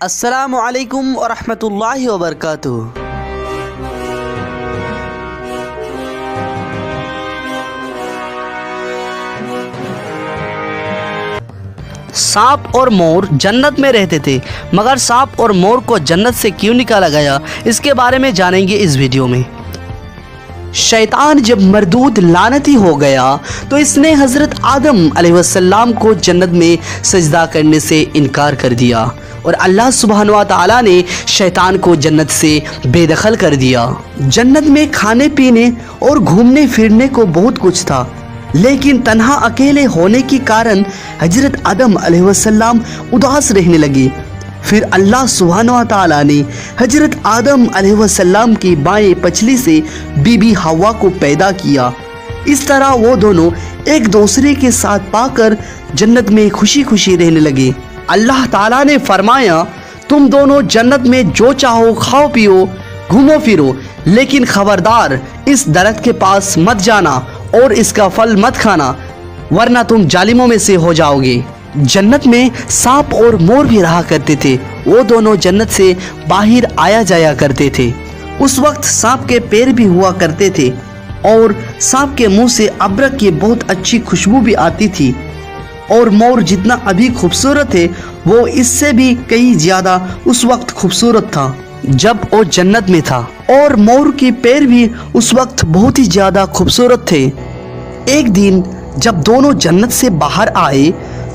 السلام علیکم ورحمۃ اللہ وبرکاتہ۔ سانپ اور مور جنت میں رہتے تھے، مگر سانپ اور مور کو جنت سے کیوں نکالا گیا، اس کے بارے میں جانیں گے اس ویڈیو میں۔ شیطان جب مردود لعنتی ہو گیا تو اس نے حضرت آدم علیہ السلام کو جنت میں سجدہ کرنے سے انکار کر دیا، اور اللہ سبحانہ و تعالیٰ نے شیطان کو جنت سے بے دخل کر دیا۔ جنت میں کھانے پینے اور گھومنے پھرنے کو بہت کچھ تھا، لیکن تنہا اکیلے ہونے کے کارن حضرت آدم علیہ السلام اداس رہنے لگے۔ پھر اللہ سبحانہ و تعالیٰ نے حضرت آدم علیہ السلام کی بائیں پچھلی سے بی بی حوا کو پیدا کیا۔ اس طرح وہ دونوں ایک دوسرے کے ساتھ پا کر جنت میں خوشی خوشی رہنے لگے۔ اللہ تعالیٰ نے فرمایا، تم دونوں جنت میں جو چاہو کھاؤ پیو، گھومو پھرو، لیکن خبردار اس درخت کے پاس مت جانا اور اس کا پھل مت کھانا، ورنہ تم ظالموں میں سے ہو جاؤ گے۔ جنت میں سانپ اور مور بھی رہا کرتے تھے، وہ دونوں جنت سے باہر آیا جایا کرتے تھے۔ اس وقت سانپ کے پیر بھی ہوا کرتے تھے، اور سانپ کے منہ سے ابرک کی بہت اچھی خوشبو بھی آتی تھی، اور مور جتنا ابھی خوبصورت ہے وہ اس سے بھی کئی زیادہ اس وقت خوبصورت تھا جب وہ جنت میں تھا، اور مور کی پیر بھی اس وقت بہت ہی زیادہ خوبصورت تھے۔ ایک دن جب دونوں جنت سے باہر آئے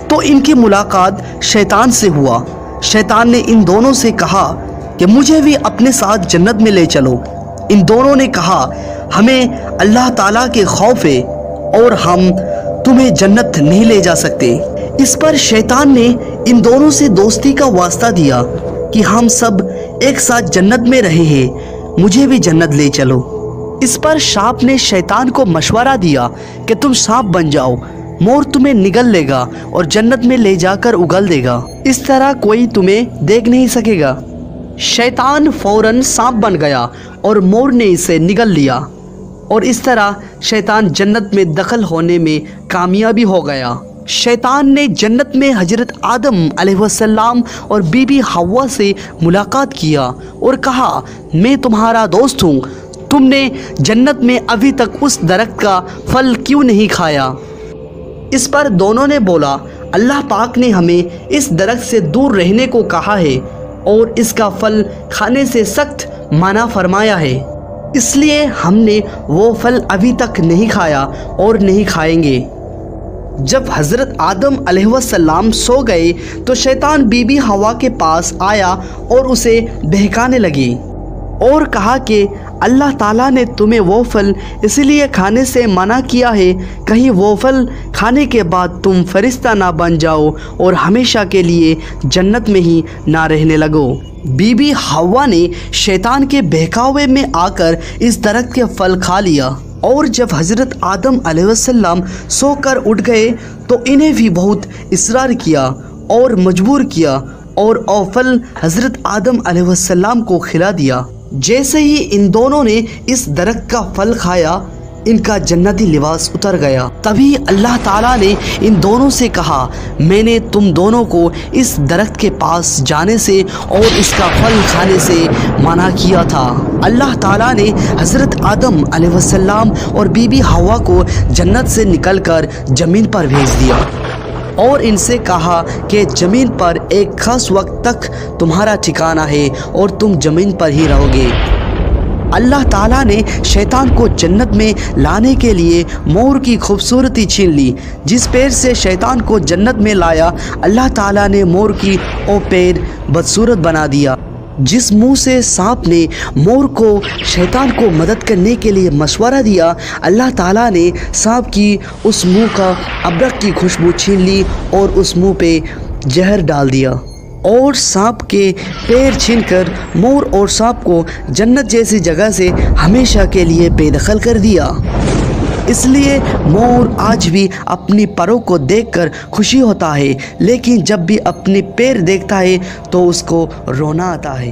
تو ان کی ملاقات شیطان سے ہوا۔ شیطان نے ان دونوں سے کہا کہ مجھے بھی اپنے ساتھ جنت میں لے چلو۔ ان دونوں نے کہا، ہمیں اللہ تعالیٰ کے خوف ہے اور ہم تمہیں جنت نہیں لے جا سکتے۔ اس پر شیطان نے ان دونوں سے دوستی کا واسطہ دیا کہ ہم سب ایک ساتھ جنت میں رہے ہیں، مجھے بھی جنت لے چلو۔ اس پر سانپ نے شیطان کو مشورہ دیا کہ تم سانپ بن جاؤ، مور تمہیں نگل لے گا اور جنت میں لے جا کر اگل دے گا، اس طرح کوئی تمہیں دیکھ نہیں سکے گا۔ شیطان فوراً سانپ بن گیا اور مور نے اسے نگل لیا، اور اس طرح شیطان جنت میں دخل ہونے میں کامیابی ہو گیا۔ شیطان نے جنت میں حضرت آدم علیہ السلام اور بی بی حوا سے ملاقات کیا اور کہا، میں تمہارا دوست ہوں، تم نے جنت میں ابھی تک اس درخت کا پھل کیوں نہیں کھایا؟ اس پر دونوں نے بولا، اللہ پاک نے ہمیں اس درخت سے دور رہنے کو کہا ہے اور اس کا پھل کھانے سے سخت منع فرمایا ہے، اس لیے ہم نے وہ پھل ابھی تک نہیں کھایا اور نہیں کھائیں گے۔ جب حضرت آدم علیہ السلام سو گئے تو شیطان بی بی حوا کے پاس آیا اور اسے بہکانے لگی اور کہا کہ اللہ تعالیٰ نے تمہیں وہ پھل اس لیے کھانے سے منع کیا ہے، کہیں وہ پھل کھانے کے بعد تم فرشتہ نہ بن جاؤ اور ہمیشہ کے لیے جنت میں ہی نہ رہنے لگو۔ بی بی حوا نے شیطان کے بہکاوے میں آ کر اس درخت کے پھل کھا لیا، اور جب حضرت آدم علیہ السلام سو کر اٹھ گئے تو انہیں بھی بہت اصرار کیا اور مجبور کیا، اور وہ پھل حضرت آدم علیہ السلام کو کھلا دیا۔ جیسے ہی ان دونوں نے اس درخت کا پھل کھایا، ان کا جنتی لباس اتر گیا۔ تبھی اللہ تعالیٰ نے ان دونوں سے کہا، میں نے تم دونوں کو اس درخت کے پاس جانے سے اور اس کا پھل کھانے سے منع کیا تھا۔ اللہ تعالیٰ نے حضرت آدم علیہ السلام اور بی بی حوا کو جنت سے نکل کر زمین پر بھیج دیا، اور ان سے کہا کہ زمین پر ایک خاص وقت تک تمہارا ٹھکانہ ہے اور تم زمین پر ہی رہو گے۔ اللہ تعالیٰ نے شیطان کو جنت میں لانے کے لیے مور کی خوبصورتی چھین لی۔ جس پیر سے شیطان کو جنت میں لایا، اللہ تعالیٰ نے مور کی وہ پیر بدصورت بنا دیا۔ جس منہ سے سانپ نے مور کو شیطان کو مدد کرنے کے لیے مشورہ دیا، اللہ تعالیٰ نے سانپ کی اس منہ کا ابرک کی خوشبو چھین لی اور اس منہ پہ زہر ڈال دیا، اور سانپ کے پیر چھین کر مور اور سانپ کو جنت جیسی جگہ سے ہمیشہ کے لیے بے دخل کر دیا۔ اس لیے مور آج بھی اپنی پروں کو دیکھ کر خوشی ہوتا ہے، لیکن جب بھی اپنے پیر دیکھتا ہے تو اس کو رونا آتا ہے۔